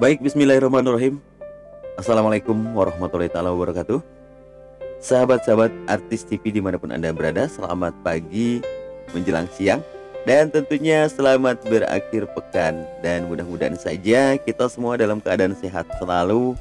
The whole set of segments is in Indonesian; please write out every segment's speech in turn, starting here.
Baik, bismillahirrahmanirrahim. Assalamualaikum warahmatullahi taala wabarakatuh. Sahabat-sahabat artis TV dimanapun Anda berada, selamat pagi menjelang siang, dan tentunya selamat berakhir pekan. Dan mudah-mudahan saja kita semua dalam keadaan sehat selalu,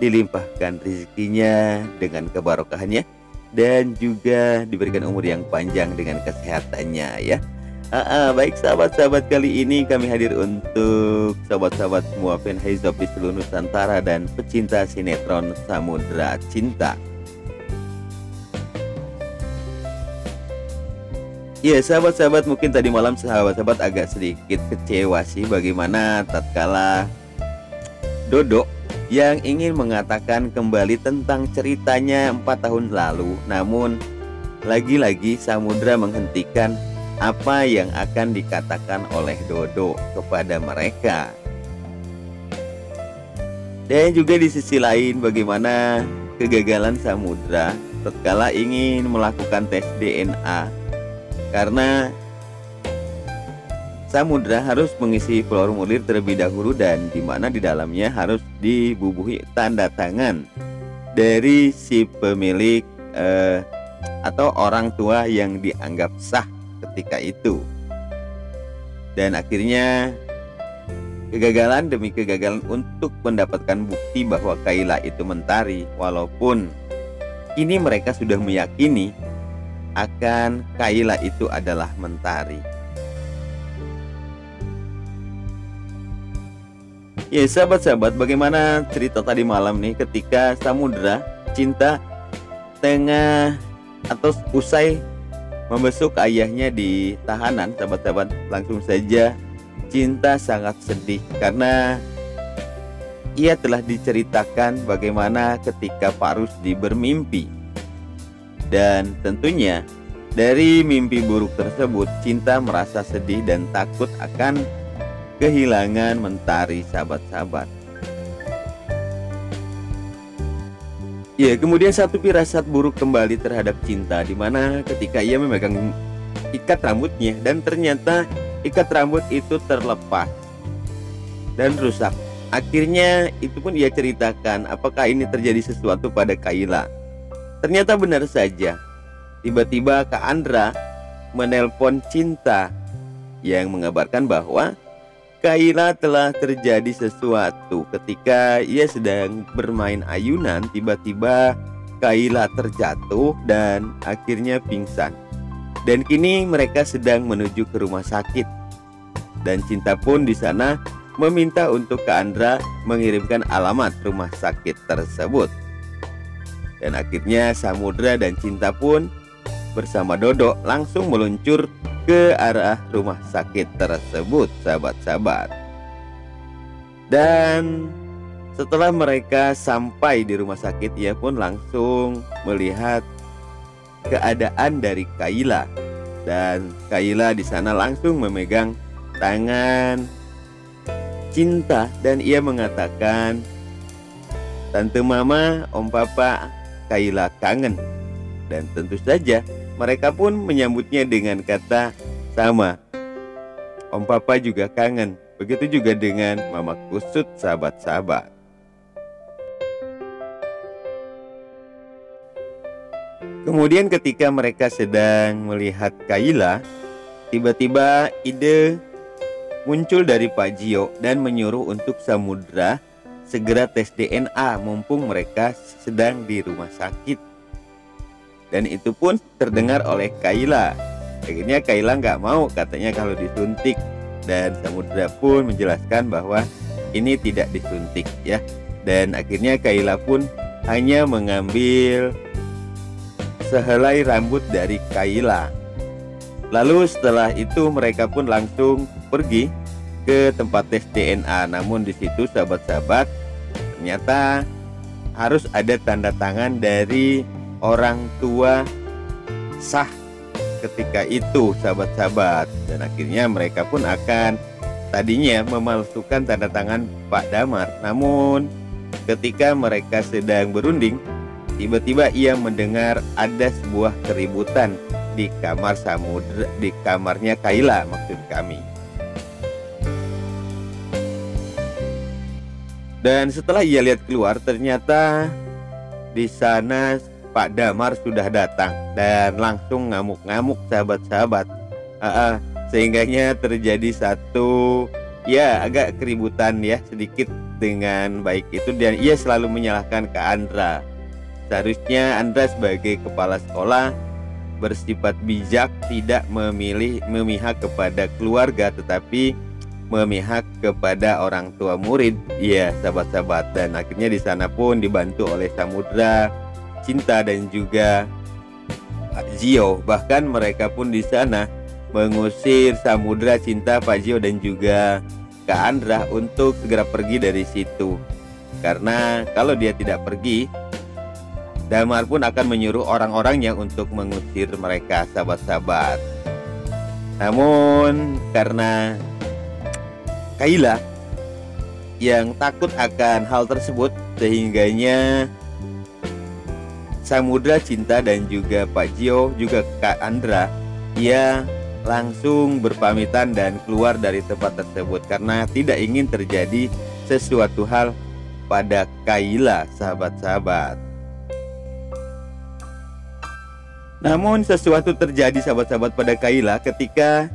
dilimpahkan rezekinya dengan kebarokahannya, dan juga diberikan umur yang panjang dengan kesehatannya ya. Baik sahabat-sahabat, kali ini kami hadir untuk sahabat-sahabat semua fan Hizab di seluruh Nusantara dan pecinta sinetron Samudra Cinta. Ya sahabat-sahabat, mungkin tadi malam sahabat-sahabat agak sedikit kecewa sih bagaimana tatkala Dodo yang ingin mengatakan kembali tentang ceritanya 4 tahun lalu, namun lagi-lagi Samudra menghentikan apa yang akan dikatakan oleh Dodo kepada mereka. Dan juga di sisi lain bagaimana kegagalan Samudra tatkala ingin melakukan tes DNA, karena Samudra harus mengisi formulir terlebih dahulu dan di mana di dalamnya harus dibubuhi tanda tangan dari si pemilik atau orang tua yang dianggap sah ketika itu. Dan akhirnya kegagalan demi kegagalan untuk mendapatkan bukti bahwa Kayla itu mentari, walaupun kini mereka sudah meyakini akan Kayla itu adalah mentari. Ya sahabat-sahabat, bagaimana cerita tadi malam nih ketika Samudra Cinta tengah atau usai membesuk ayahnya di tahanan, sahabat-sahabat, langsung saja Cinta sangat sedih karena ia telah diceritakan bagaimana ketika Pak Rusdi bermimpi. Dan tentunya dari mimpi buruk tersebut Cinta merasa sedih dan takut akan kehilangan mentari, sahabat-sahabat. Ya, kemudian satu firasat buruk kembali terhadap Cinta, di mana ketika ia memegang ikat rambutnya dan ternyata ikat rambut itu terlepas dan rusak. Akhirnya itu pun ia ceritakan apakah ini terjadi sesuatu pada Kayla. Ternyata benar saja. Tiba-tiba Kak Andra menelpon Cinta yang mengabarkan bahwa Kayla telah terjadi sesuatu. Ketika ia sedang bermain ayunan, tiba-tiba Kayla terjatuh dan akhirnya pingsan. Dan kini mereka sedang menuju ke rumah sakit. Dan Cinta pun di sana meminta untuk Kak Andra mengirimkan alamat rumah sakit tersebut. Dan akhirnya Samudra dan Cinta pun bersama Dodo langsung meluncur ke arah rumah sakit tersebut, sahabat-sahabat. Dan setelah mereka sampai di rumah sakit, ia pun langsung melihat keadaan dari Kayla. Dan Kayla di sana langsung memegang tangan Cinta dan ia mengatakan, "Tante Mama, Om Papa, Kayla kangen." Dan tentu saja mereka pun menyambutnya dengan kata sama, "Om Papa juga kangen." Begitu juga dengan Mama Kusut, sahabat-sahabat. Kemudian ketika mereka sedang melihat Kayla, tiba-tiba ide muncul dari Pak Jio dan menyuruh untuk Samudra segera tes DNA mumpung mereka sedang di rumah sakit. Dan itu pun terdengar oleh Kayla. Akhirnya Kayla nggak mau, katanya kalau disuntik. Dan Samudra pun menjelaskan bahwa ini tidak disuntik ya. Dan akhirnya Kayla pun hanya mengambil sehelai rambut dari Kayla. Lalu setelah itu mereka pun langsung pergi ke tempat tes DNA. Namun di situ sahabat-sahabat, ternyata harus ada tanda tangan dari orang tua sah ketika itu, sahabat-sahabat. Dan akhirnya mereka pun akan tadinya memalsukan tanda tangan Pak Damar. Namun ketika mereka sedang berunding, tiba-tiba ia mendengar ada sebuah keributan di kamar Samudra, di kamarnya Kayla maksud kami. Dan setelah ia lihat keluar, ternyata di sana Pak Damar sudah datang dan langsung ngamuk-ngamuk sahabat-sahabat. Sehingganya terjadi satu ya agak keributan ya sedikit dengan baik itu, dan ia selalu menyalahkan ke Andra. Seharusnya Andra sebagai kepala sekolah bersifat bijak, tidak memihak kepada keluarga tetapi memihak kepada orang tua murid. Ya sahabat-sahabat, dan akhirnya di sana pun dibantu oleh Samudra, Cinta dan juga Pak Zio. Bahkan mereka pun di sana mengusir Samudra, Cinta, Pak Zio dan juga Kak Andra untuk segera pergi dari situ. Karena kalau dia tidak pergi, Damar pun akan menyuruh orang-orangnya untuk mengusir mereka sahabat-sahabat. Namun karena Kayla yang takut akan hal tersebut, sehingganya Samudra, Cinta dan juga Pak Zio juga Kak Andra, ia langsung berpamitan dan keluar dari tempat tersebut karena tidak ingin terjadi sesuatu hal pada Kayla sahabat-sahabat. Namun sesuatu terjadi sahabat-sahabat pada Kayla ketika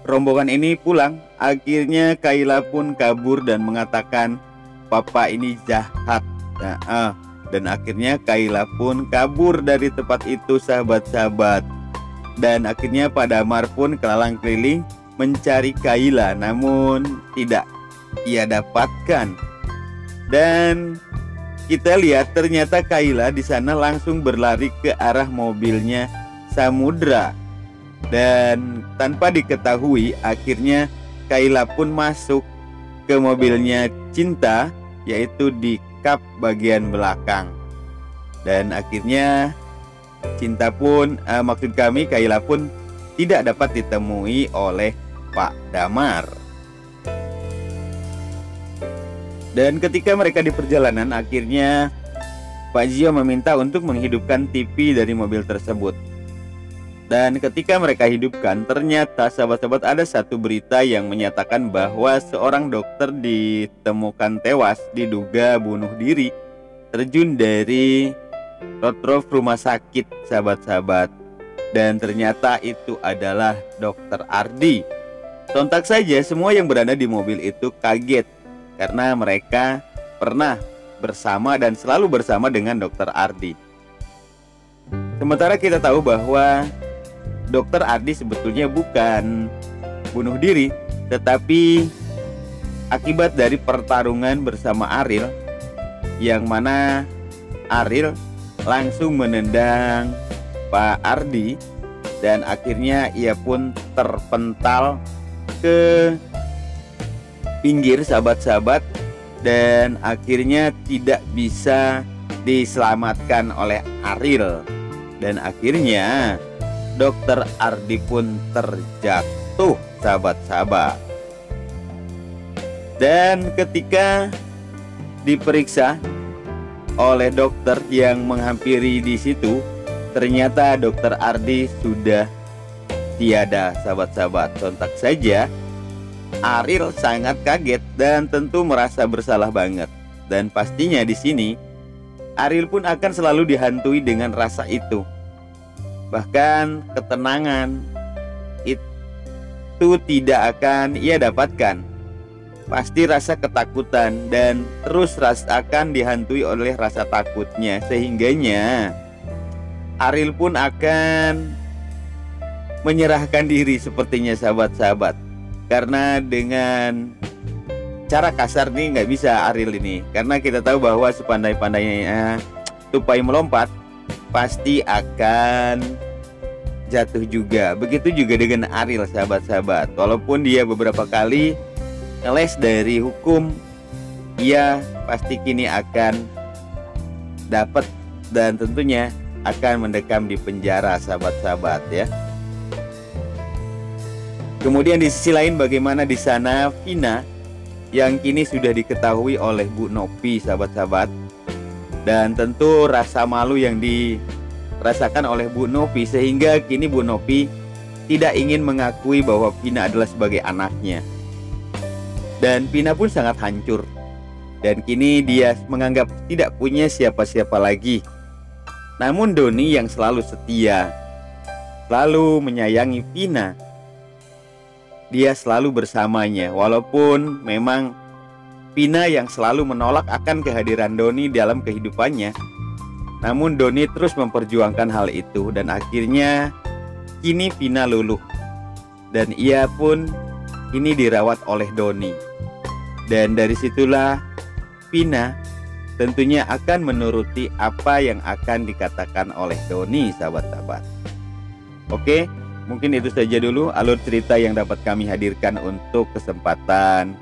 rombongan ini pulang. Akhirnya Kayla pun kabur dan mengatakan papa ini jahat. Dan akhirnya Kayla pun kabur dari tempat itu sahabat-sahabat. Dan akhirnya Pak Damar pun kelalang keliling mencari Kayla, namun tidak ia dapatkan. Dan kita lihat ternyata Kayla di sana langsung berlari ke arah mobilnya Samudra. Dan tanpa diketahui akhirnya Kayla pun masuk ke mobilnya Cinta, yaitu di kap bagian belakang. Dan akhirnya Cinta pun maksud kami Kayla pun tidak dapat ditemui oleh Pak Damar. Dan ketika mereka di perjalanan, akhirnya Pak Zio meminta untuk menghidupkan TV dari mobil tersebut. Dan ketika mereka hidupkan, ternyata sahabat-sahabat ada satu berita yang menyatakan bahwa seorang dokter ditemukan tewas, diduga bunuh diri, terjun dari roof rumah sakit sahabat-sahabat. Dan ternyata itu adalah Dokter Ardi. Sontak saja semua yang berada di mobil itu kaget karena mereka pernah bersama dan selalu bersama dengan Dokter Ardi. Sementara kita tahu bahwa Dokter Ardi sebetulnya bukan bunuh diri, tetapi akibat dari pertarungan bersama Ariel, yang mana Ariel langsung menendang Pak Ardi dan akhirnya ia pun terpental ke pinggir sahabat-sahabat, dan akhirnya tidak bisa diselamatkan oleh Ariel. Dan akhirnya Dokter Ardi pun terjatuh sahabat-sahabat. Dan ketika diperiksa oleh dokter yang menghampiri di situ, ternyata Dokter Ardi sudah tiada sahabat-sahabat. Sontak saja Ariel sangat kaget dan tentu merasa bersalah banget. Dan pastinya di sini Ariel pun akan selalu dihantui dengan rasa itu. Bahkan ketenangan itu tidak akan ia dapatkan. Pasti rasa ketakutan dan terus akan dihantui oleh rasa takutnya. Sehingganya Ariel pun akan menyerahkan diri sepertinya sahabat-sahabat. Karena dengan cara kasar nih nggak bisa Ariel ini. Karena kita tahu bahwa sepandai-pandainya tupai melompat, pasti akan jatuh juga. Begitu juga dengan Ariel sahabat-sahabat. Walaupun dia beberapa kali les dari hukum, ia pasti kini akan dapat dan tentunya akan mendekam di penjara sahabat-sahabat ya. Kemudian di sisi lain bagaimana di sana Vina yang kini sudah diketahui oleh Bu Novi sahabat-sahabat. Dan tentu rasa malu yang dirasakan oleh Bu Novi sehingga kini Bu Novi tidak ingin mengakui bahwa Vina adalah sebagai anaknya. Dan Vina pun sangat hancur dan kini dia menganggap tidak punya siapa-siapa lagi. Namun Doni yang selalu setia, selalu menyayangi Vina. Dia selalu bersamanya, walaupun memang Vina yang selalu menolak akan kehadiran Doni dalam kehidupannya. Namun Doni terus memperjuangkan hal itu, dan akhirnya kini Vina luluh. Dan ia pun kini dirawat oleh Doni. Dan dari situlah Vina tentunya akan menuruti apa yang akan dikatakan oleh Doni, sahabat-sahabat. Oke, mungkin itu saja dulu alur cerita yang dapat kami hadirkan untuk kesempatan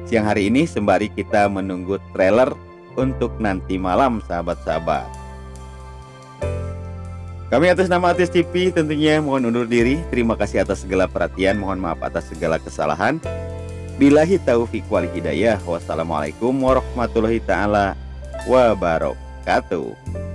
siang hari ini, sembari kita menunggu trailer untuk nanti malam, sahabat-sahabat. Kami atas nama Atis TV tentunya mohon undur diri. Terima kasih atas segala perhatian, mohon maaf atas segala kesalahan. Billahi taufiq wal hidayah. Wassalamualaikum warahmatullahi taala wabarakatuh.